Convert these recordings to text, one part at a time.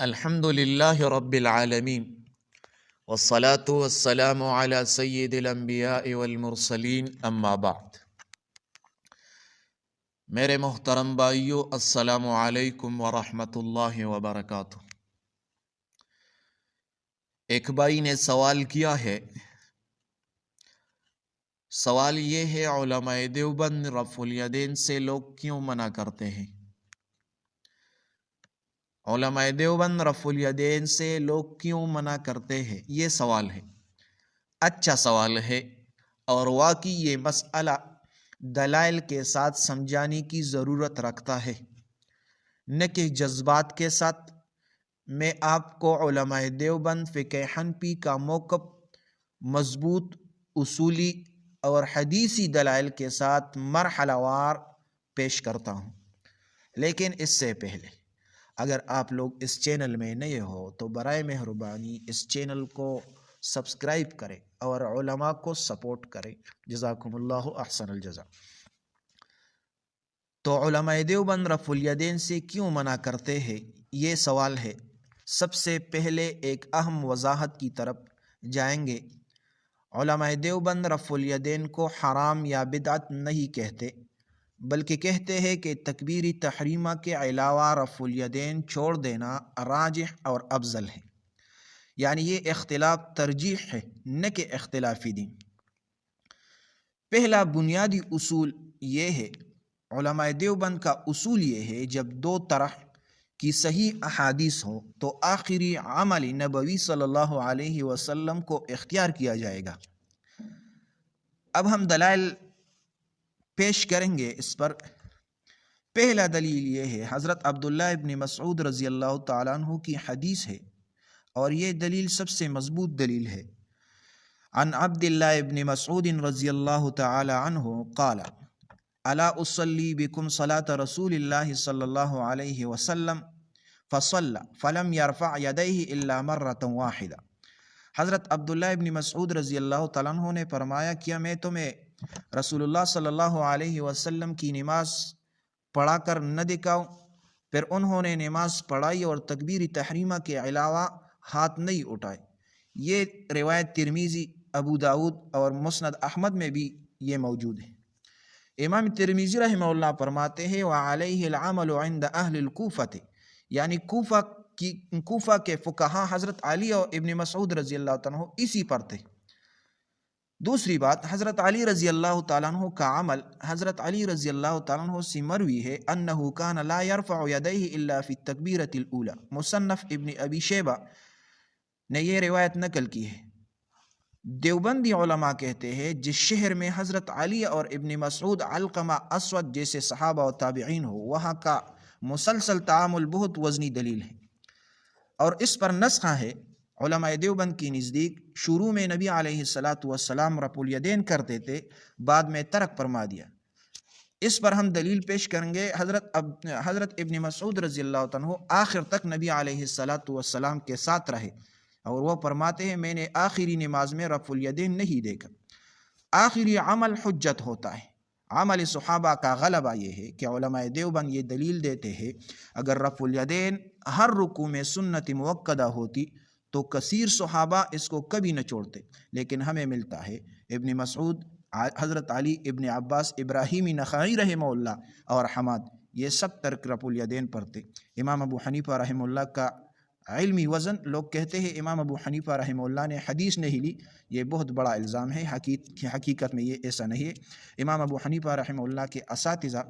الحمد للہ رب العالمین والصلاة والسلام علی سید الانبیاء والمرسلین اما بعد۔ میرے محترم بھائیو، السلام علیکم ورحمۃ اللہ وبرکاتہ۔ ایک بھائی نے سوال کیا ہے، سوال یہ ہے علماء دیوبند رفع الیدین سے لوگ کیوں منع کرتے ہیں؟ علماء دیوبند رفع الیدین سے لوگ کیوں منع کرتے ہیں، یہ سوال ہے۔ اچھا سوال ہے اور واقعی یہ مسئلہ دلائل کے ساتھ سمجھانے کی ضرورت رکھتا ہے، نہ کہ جذبات کے ساتھ۔ میں آپ کو علماء دیوبند فقہ حنفی کا موقف مضبوط اصولی اور حدیثی دلائل کے ساتھ مرحلہ وار پیش کرتا ہوں، لیکن اس سے پہلے اگر آپ لوگ اس چینل میں نئے ہو تو برائے مہربانی اس چینل کو سبسکرائب کریں اور علماء کو سپورٹ کریں، جزاکم اللہ احسن الجزا۔ تو علماء دیوبند رفع الیدین سے کیوں منع کرتے ہیں، یہ سوال ہے۔ سب سے پہلے ایک اہم وضاحت کی طرف جائیں گے۔ علماء دیوبند رفع الیدین کو حرام یا بدعت نہیں کہتے، بلکہ کہتے ہیں کہ تکبیر تحریمہ کے علاوہ رفع الیدین چھوڑ دینا راجح اور افضل ہے، یعنی یہ اختلاف ترجیح ہے، نہ کہ اختلاف دین۔ پہلا بنیادی اصول یہ ہے، علماء دیوبند کا اصول یہ ہے، جب دو طرح کی صحیح احادیث ہو تو آخری عمل نبوی صلی اللہ علیہ وسلم کو اختیار کیا جائے گا۔ اب ہم دلائل پیش کریں گے اس پر۔ پہلا دلیل یہ ہے، حضرت عبداللہ ابن مسعود رضی اللہ تعالیٰ عنہ کی حدیث ہے، اور یہ دلیل سب سے مضبوط دلیل ہے۔ عن عبداللہ ابن مسعود رضی اللہ تعالیٰ عنہ قال الا اصلی بکم صلاة رسول اللہ صلی اللہ علیہ وسلم فصلی فلم یرفع یدیہ الا مرۃ واحدہ۔ حضرت عبداللہ ابن مسعود رضی اللہ تعالیٰ عنہ نے فرمایا، کیا میں تمہیں رسول اللہ صلی اللہ علیہ وسلم کی نماز پڑھا کر نہ دکھاؤں؟ پھر انہوں نے نماز پڑھائی اور تکبیر تحریمہ کے علاوہ ہاتھ نہیں اٹھائے۔ یہ روایت ترمذی، ابو داود اور مسند احمد میں بھی یہ موجود ہے۔ امام ترمذی رحمہ اللہ فرماتے ہیں، وعلیہ العمل عند اہل الکوفہ، یعنی کوفہ کے فقہاء حضرت علی اور ابن مسعود رضی اللہ تعالیٰ عنہ اسی پر تھے۔ دوسری بات، حضرت علی رضی اللہ تعالیٰ عنہ کا عمل حضرت علی رضی اللہ تعالیٰ عنہ سے مروی ہے، انہ کان لا یرفع یدیہ الا فی التکبیرۃ الاولی۔ مصنف ابن ابی شیبہ نے یہ روایت نقل کی ہے۔ دیوبندی علماء کہتے ہیں، جس شہر میں حضرت علی اور ابن مسعود، علقمہ، اسود جیسے صحابہ و تابعین ہو، وہاں کا مسلسل تعامل بہت وزنی دلیل ہے، اور اس پر نسخہ ہے۔ علماء دیوبند کی نزدیک شروع میں نبی علیہ السلام رفع الیدین کرتے تھے، بعد میں ترک فرما دیا۔ اس پر ہم دلیل پیش کریں گے۔ حضرت ابن مسعود رضی اللہ عنہ آخر تک نبی علیہ السلام کے ساتھ رہے، اور وہ فرماتے ہیں، میں نے آخری نماز میں رفع الیدین نہیں دیکھا۔ آخری عمل حجت ہوتا ہے۔ عمل صحابہ کا غلبہ یہ ہے کہ علماء دیوبند یہ دلیل دیتے ہیں، اگر رفع الیدین ہر رکوع میں سنت موقدہ ہوتی تو کثیر صحابہ اس کو کبھی نہ چھوڑتے، لیکن ہمیں ملتا ہے ابن مسعود، حضرت علی، ابن عباس، ابراہیم نخعی رحمہ اللہ اور حماد، یہ سب ترک رفع الیدین پڑھتے۔ امام ابو حنیفہ رحمہ اللہ کا علمی وزن، لوگ کہتے ہیں امام ابو حنیفہ رحمہ اللہ نے حدیث نہیں لی، یہ بہت بڑا الزام ہے، حقیقت میں یہ ایسا نہیں ہے۔ امام ابو حنیفہ رحمہ اللہ کے اساتذہ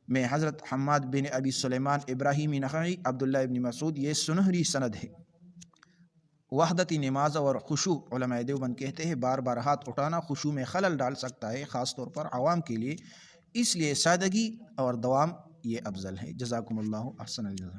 میں حضرت حماد بن ابی سلیمان، ابراہیم نخعی، عبداللہ ابن مسعود، یہ سنہری سند ہے۔ وحدت نماز اور خشوع، علماء دیوبند کہتے ہیں بار بار ہاتھ اٹھانا خشوع میں خلل ڈال سکتا ہے، خاص طور پر عوام کے لیے، اس لیے سادگی اور دوام یہ افضل ہے۔ جزاکم اللہ احسن الجزا۔